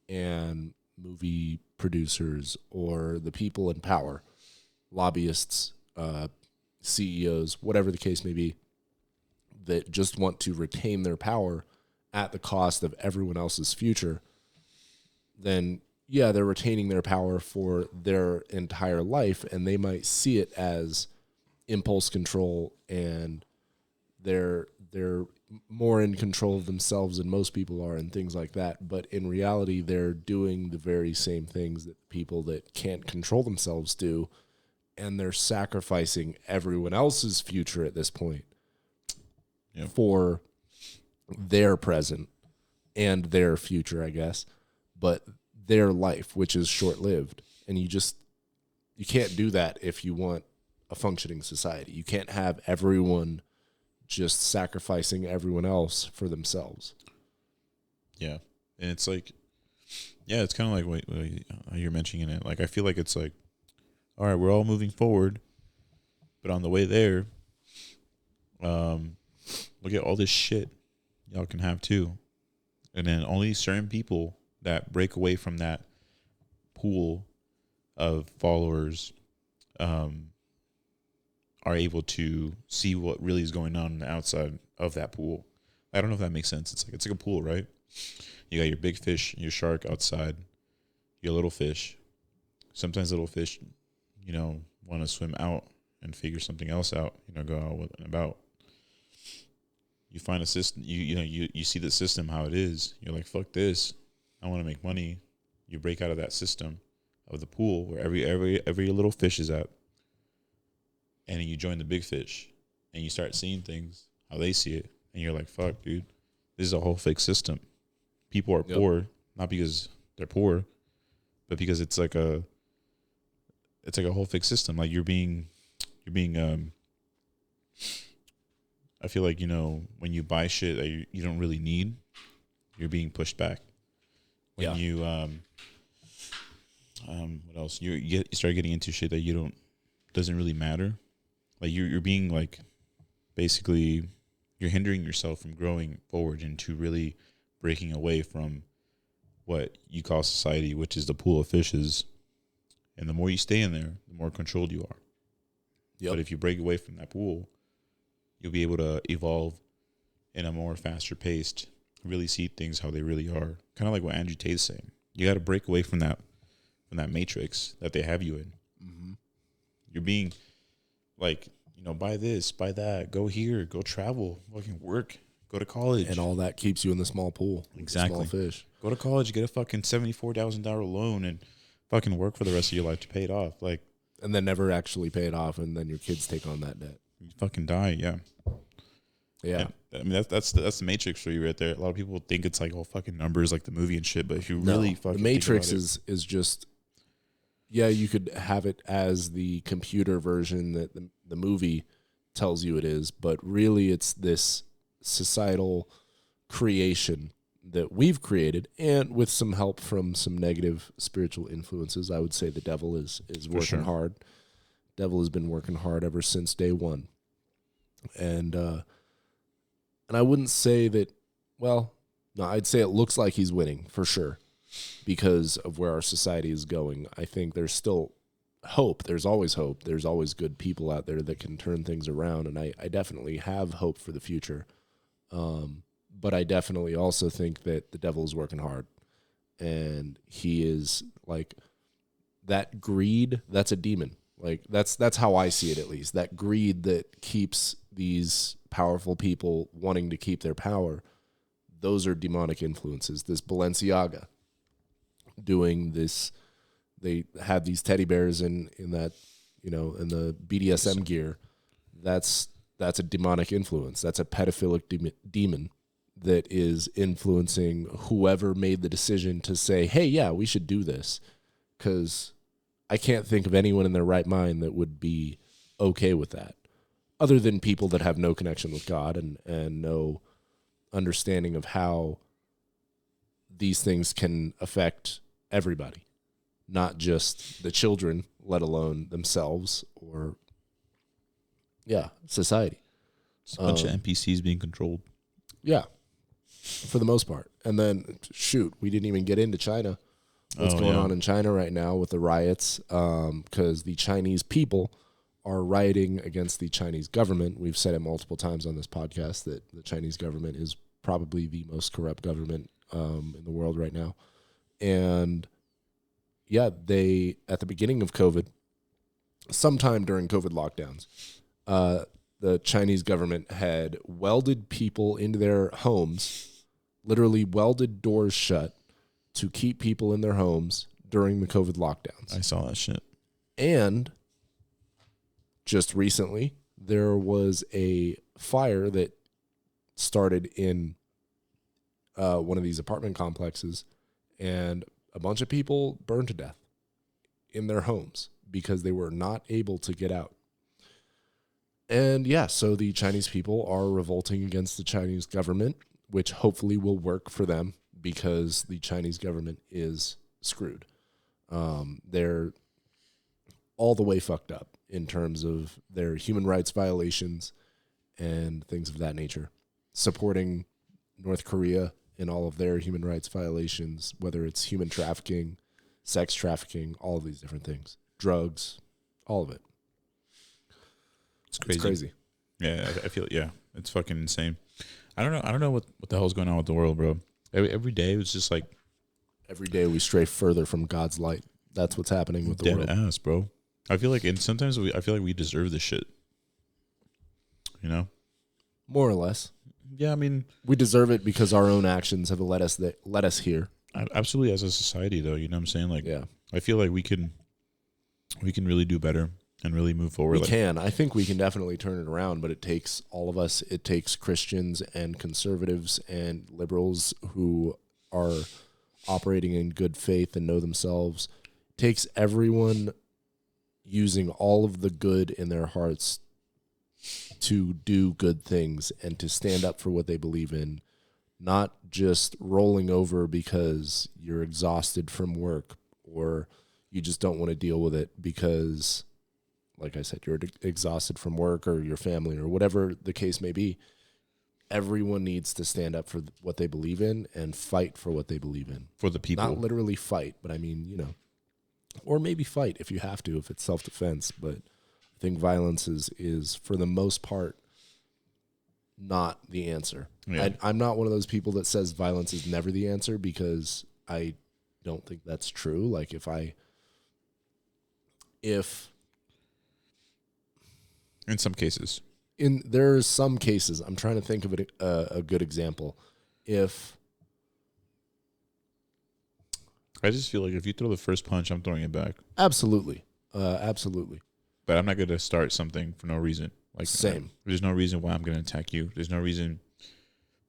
and movie producers or the people in power, lobbyists, CEOs, whatever the case may be, that just want to retain their power at the cost of everyone else's future. Then they're retaining their power for their entire life, and they might see it as impulse control, and they're more in control of themselves than most people are and things like that. But in reality, they're doing the very same things that people that can't control themselves do, and they're sacrificing everyone else's future at this point for their present and their future, I guess. But their life, which is short-lived. And you can't do that if you want a functioning society. You can't have everyone just sacrificing everyone else for themselves. Yeah. And it's like, it's kind of like what you're mentioning it. Like, I feel like it's like, all right, we're all moving forward, but on the way there, look at all this shit y'all can have too. And then only certain people that break away from that pool of followers are able to see what really is going on the outside of that pool. I don't know if that makes sense. It's like a pool, right? You got your big fish, your shark outside, your little fish. Sometimes little fish, want to swim out and figure something else out, go out and about. You find a system, you see the system how it is. You're like, fuck this. I want to make money. You break out of that system of the pool where every little fish is at, and you join the big fish. and you start seeing things how they see it, and you're like, fuck, dude, this is a whole fake system. People are poor, not because they're poor, but because it's like a whole fake system. Like you're being I feel like, when you buy shit that you don't really need, you're being pushed back. When you what else? You start getting into shit that doesn't really matter. Like you're being like, basically, you're hindering yourself from growing forward into really breaking away from what you call society, which is the pool of fishes. And the more you stay in there, the more controlled you are. Yep. But if you break away from that pool, you'll be able to evolve in a more faster paced, really see things how they really are. Kind of like what Andrew Tate's saying. You got to break away from that matrix that they have you in. Mm-hmm. You're being like, buy this, buy that, go here, go travel, fucking work, go to college. And all that keeps you in the small pool. Exactly. Small fish. Go to college, get a fucking $74,000 loan and fucking work for the rest of your life to pay it off. Like, and then never actually pay it off, and then your kids take on that debt. You fucking die, yeah. Yeah. I mean, that's the matrix for you right there. A lot of people think it's like all fucking numbers like the movie and shit, but if you really fucking the matrix is just, you could have it as the computer version that the movie tells you it is, but really it's this societal creation that we've created, and with some help from some negative spiritual influences. I would say the devil is working hard. Devil has been working hard ever since day one. And I wouldn't say that, well, no, I'd say it looks like he's winning for sure because of where our society is going. I think there's still hope. There's always hope. There's always good people out there that can turn things around, and I definitely have hope for the future. But I definitely also think that the devil is working hard, and he is like that greed. That's a demon. Like that's how I see it, at least. That greed that keeps these powerful people wanting to keep their power. Those are demonic influences. This Balenciaga doing this. They have these teddy bears in that, in the BDSM gear. That's a demonic influence. That's a pedophilic demon that is influencing whoever made the decision to say, hey, yeah, we should do this. Because I can't think of anyone in their right mind that would be okay with that, other than people that have no connection with God and no understanding of how these things can affect everybody, not just the children, let alone themselves or, society. It's a bunch of NPCs being controlled. Yeah, for the most part. And then, we didn't even get into China. What's going on in China right now with the riots, because the Chinese people are rioting against the Chinese government. We've said it multiple times on this podcast that the Chinese government is probably the most corrupt government in the world right now. And, they, at the beginning of COVID, sometime during COVID lockdowns, the Chinese government had welded people into their homes, literally welded doors shut to keep people in their homes during the COVID lockdowns. I saw that shit. And just recently, there was a fire that started in one of these apartment complexes, and a bunch of people burned to death in their homes because they were not able to get out. And so the Chinese people are revolting against the Chinese government, which hopefully will work for them because the Chinese government is screwed. They're all the way fucked up in terms of their human rights violations and things of that nature. Supporting North Korea in all of their human rights violations, whether it's human trafficking, sex trafficking, all of these different things, drugs, all of it. It's crazy. Yeah, I feel it's fucking insane. I don't know what the hell's going on with the world, bro. Every day it was just like, every day we stray further from God's light. That's what's happening with the world. Dead ass, bro. I feel like, and sometimes I feel like we deserve this shit. More or less. Yeah, I mean, we deserve it because our own actions have led us here. Absolutely, as a society, though. You know what I'm saying? Like, I feel like we can really do better and really move forward. We can. I think we can definitely turn it around, but it takes all of us. It takes Christians and conservatives and liberals who are operating in good faith and know themselves. It takes everyone using all of the good in their hearts to do good things and to stand up for what they believe in, not just rolling over because you're exhausted from work or you just don't want to deal with it because, like I said, you're exhausted from work or your family or whatever the case may be. Everyone needs to stand up for what they believe in and fight for what they believe in. For the people. Not literally fight, but I mean, you know, or maybe fight if you have to, if it's self-defense. But I think violence is for the most part, not the answer. Yeah. I'm not one of those people that says violence is never the answer because I don't think that's true. Like if in some cases, there's some cases, I'm trying to think of a good example. If I just feel like if you throw the first punch, I'm throwing it back. Absolutely. Absolutely. But I'm not going to start something for no reason. Like Same. There's no reason why I'm going to attack you. There's no reason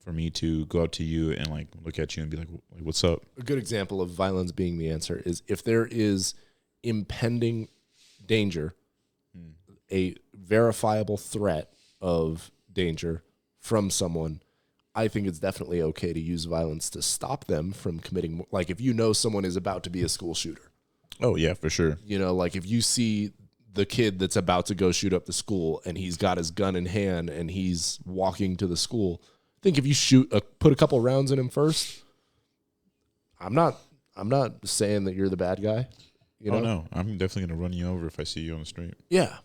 for me to go up to you and like look at you and be like, what's up? A good example of violence being the answer is if there is impending danger, a verifiable threat of danger from someone, I think it's definitely okay to use violence to stop them from committing. Like if you know someone is about to be a school shooter. Oh, yeah, for sure. You know, like if you see the kid that's about to go shoot up the school and he's got his gun in hand and he's walking to the school, I think if you put a couple rounds in him first, I'm not saying that you're the bad guy. You know? Oh, no. I'm definitely going to run you over if I see you on the street. Yeah.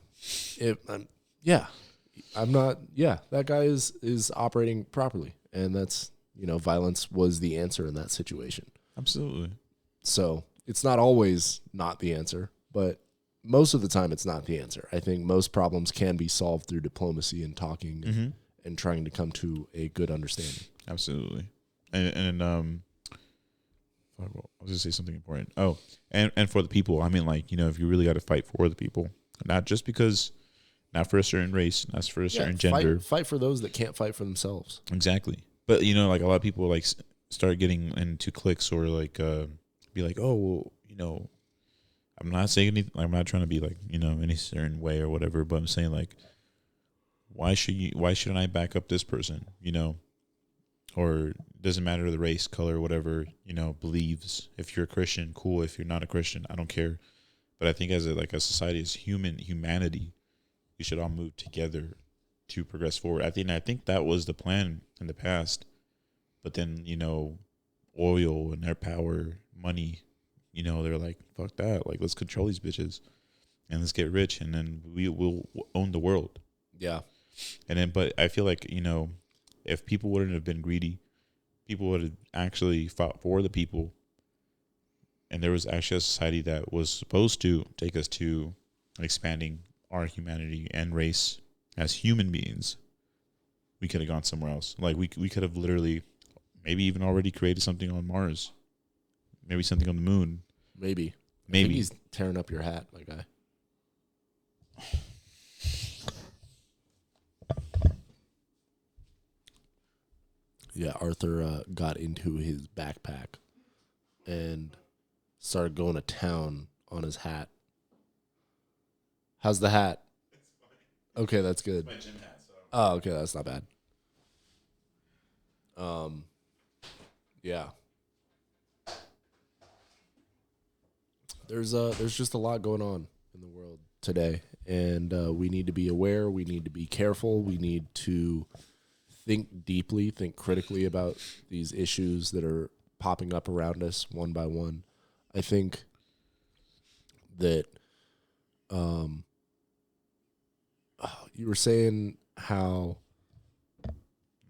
I'm not. Yeah, that guy is operating properly, and that's, you know, violence was the answer in that situation. Absolutely. So it's not always not the answer, but most of the time it's not the answer. I think most problems can be solved through diplomacy and talking and trying to come to a good understanding. Absolutely. And I was going to say something important. Oh, and for the people, I mean, like, you know, if you really got to fight for the people, not just because, not for a certain race, not for a certain gender. Fight for those that can't fight for themselves. Exactly. But, you know, like a lot of people like start getting into cliques or like be like, oh, well, you know, I'm not saying anything. I'm not trying to be like, you know, any certain way or whatever, but I'm saying like, why shouldn't I back up this person, you know? Or doesn't matter the race, color, whatever, you know, believes. If you're a Christian, cool. If you're not a Christian, I don't care. But I think as a society, as humanity, we should all move together to progress forward. I think that was the plan in the past. But then, you know, oil and their power, money, you know, they're like, fuck that. Like, let's control these bitches and let's get rich and then we will own the world. Yeah. And then, but I feel like, you know, if people wouldn't have been greedy, people would have actually fought for the people. And there was actually a society that was supposed to take us to expanding our humanity and race as human beings. We could have gone somewhere else. Like we could have literally maybe even already created something on Mars. Maybe something on the moon. Maybe. I think he's tearing up your hat, my guy. Yeah, Arthur got into his backpack and started going to town on his hat. How's the hat? It's fine. Okay, that's good. It's my gym hat, so. Oh, okay, that's not bad. Yeah. There's just a lot going on in the world today, and we need to be aware. We need to be careful. We need to think deeply, think critically about these issues that are popping up around us one by one. I think that you were saying how I'm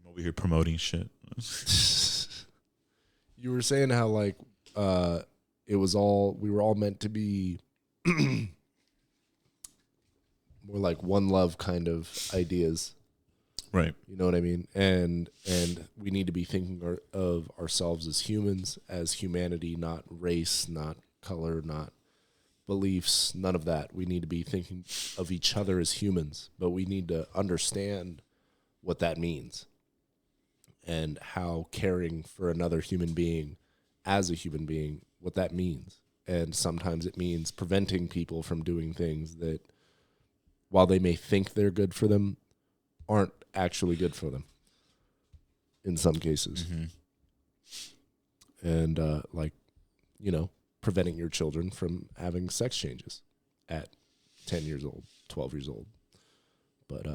over here promoting shit. You were saying how like we were all meant to be more like one love kind of ideas. Right. You know what I mean? And we need to be thinking of ourselves as humans, as humanity, not race, not color, not beliefs, none of that. We need to be thinking of each other as humans, but we need to understand what that means and how caring for another human being as a human being, what that means. And sometimes it means preventing people from doing things that, while they may think they're good for them, aren't actually good for them in some cases. And preventing your children from having sex changes at 10 years old, 12 years old. But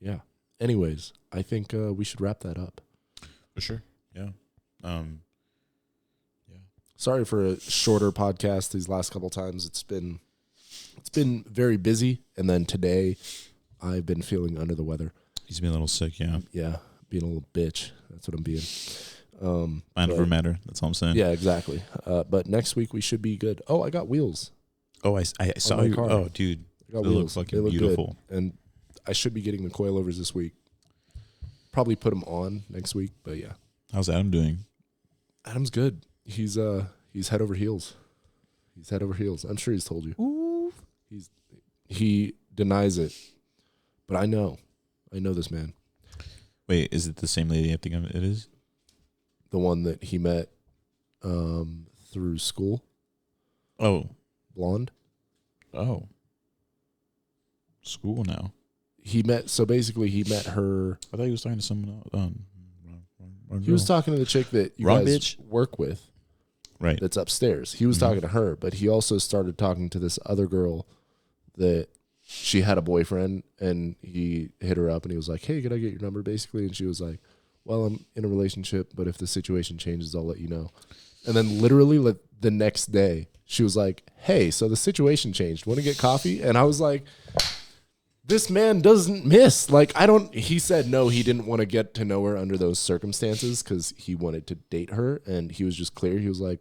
yeah. Anyways, I think we should wrap that up. For sure. Yeah. Yeah. Sorry for a shorter podcast these last couple times. It's been very busy, and then today I've been feeling under the weather. He's been a little sick, yeah. Yeah, being a little bitch. That's what I'm being. Mind over matter. That's all I'm saying. Yeah, exactly. But next week we should be good. Oh, I got wheels. Oh, I saw your car. Oh, dude. I got they wheels. look fucking they look beautiful. Good. And I should be getting the coilovers this week. Probably put them on next week, but yeah. How's Adam doing? Adam's good. He's head over heels. He's head over heels. I'm sure he's told you. Ooh. He denies it, but I know this man. Wait, is it the same lady? I think it is. The one that he met through school. Oh, blonde. Oh, school now. He met her. I thought he was talking to someone else. He was talking to the chick that you guys work with. Right. That's upstairs. He was talking to her, but he also started talking to this other girl that she had a boyfriend, and he hit her up and he was like, "Hey, could I get your number?" basically. And she was like, "Well, I'm in a relationship, but if the situation changes, I'll let you know." And then literally the next day, she was like, "Hey, so the situation changed. Want to get coffee?" And I was like, this man doesn't miss. He said no, he didn't want to get to know her under those circumstances because he wanted to date her. And he was just clear. He was like,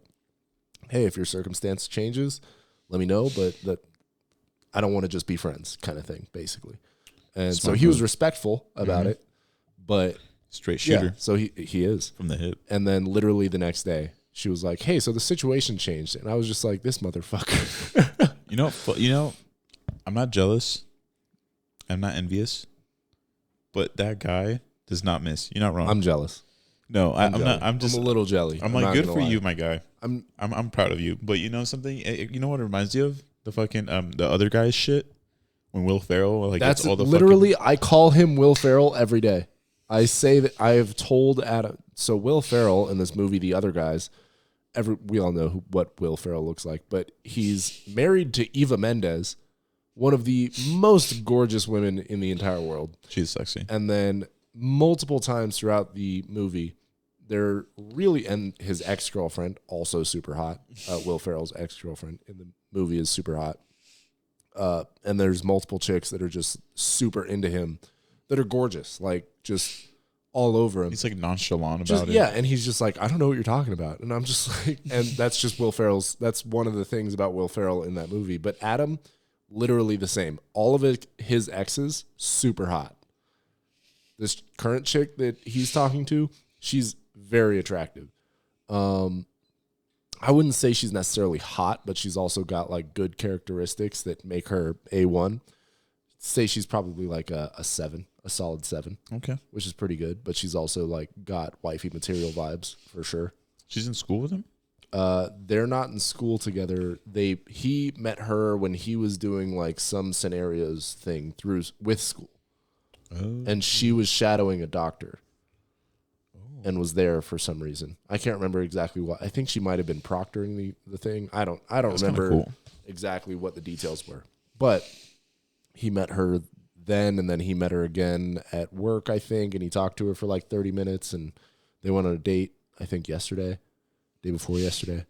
"Hey, if your circumstance changes, let me know. But I don't want to just be friends," kind of thing, basically. And so he was respectful about it, but straight shooter. Yeah, so he is from the hip. And then literally the next day, she was like, "Hey, so the situation changed," and I was just like, "This motherfucker." You know, I'm not jealous. I'm not envious, but that guy does not miss. You're not wrong. I'm jealous. No, I'm not. I'm just a little jelly. I'm like, good for you, my guy. I'm proud of you. But you know something? You know what it reminds you of? The fucking the other guy's shit. When Will Ferrell that's all the literally I call him Will Ferrell every day. I say that I have told Adam. So Will Ferrell in this movie, The Other Guys. We all know what Will Ferrell looks like, but he's married to Eva Mendes, one of the most gorgeous women in the entire world. She's sexy. And then multiple times throughout the movie, and his ex-girlfriend, also super hot. Will Ferrell's ex-girlfriend in the movie is super hot. And there's multiple chicks that are just super into him that are gorgeous, like just all over him. He's like nonchalant about it. Yeah, and he's just like, "I don't know what you're talking about." And I'm just like, and that's just that's one of the things about Will Ferrell in that movie. But Adam, literally the same. All of his exes, super hot. This current chick that he's talking to, she's very attractive. I wouldn't say she's necessarily hot, but she's also got like good characteristics that make her A1. Say she's probably like a 7, a solid 7. Okay. Which is pretty good, but she's also like got wifey material vibes for sure. She's in school with him? They're not in school together. He met her when he was doing like some scenarios thing with school. Oh. And she was shadowing a doctor. And was there for some reason. I can't remember exactly what. I think she might have been proctoring the thing. I don't remember exactly what the details were. But he met her then, and then he met her again at work, I think, and he talked to her for like 30 minutes, and they went on a date, I think day before yesterday.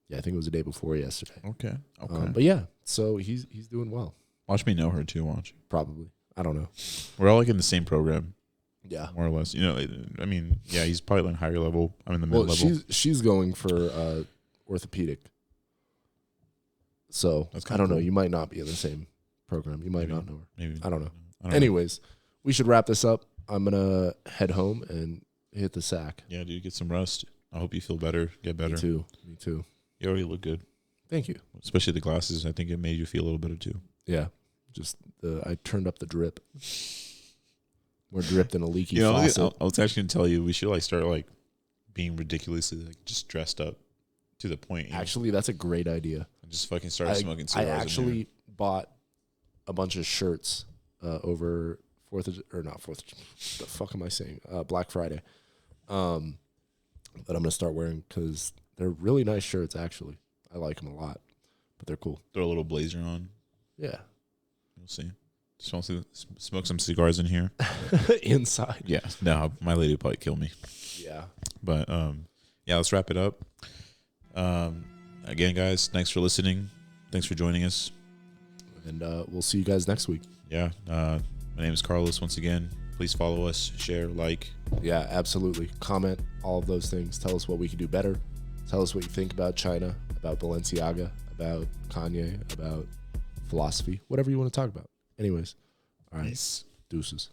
Yeah, I think it was the day before yesterday. Okay. But yeah, so he's doing well. Watch me know her too, watch. Probably. I don't know. We're all like in the same program. Yeah, more or less. You know, I mean, yeah, he's probably like higher level. I'm in the mid level. She's going for orthopedic. So I don't know. You might not be in the same program. You might not know her. Maybe I don't know. Anyways, we should wrap this up. I'm gonna head home and hit the sack. Yeah, dude, get some rest. I hope you feel better. Get better. Me too. You already look good. Thank you. Especially the glasses. I think it made you feel a little better too. Yeah. Just I turned up the drip. More drip than a leaky faucet. I was actually gonna tell you we should like start like being ridiculously like just dressed up to the point. Actually, that's a great idea. Just fucking start smoking cigars. I actually bought a bunch of shirts over the fuck am I saying? Black Friday. That I'm gonna start wearing because they're really nice shirts. Actually, I like them a lot, but they're cool. Throw a little blazer on. Yeah, we'll see. Just want to smoke some cigars in here. Inside. Yeah, no, my lady would probably kill me. Yeah, but yeah, let's wrap it up. Again, guys, thanks for listening. Thanks for joining us. And we'll see you guys next week. Yeah. My name is Carlos. Once again, please follow us, share, like. Yeah, absolutely. Comment, all of those things. Tell us what we can do better. Tell us what you think about China, about Balenciaga, about Kanye, about philosophy, whatever you want to talk about. Anyways, all right. Peace. Deuces.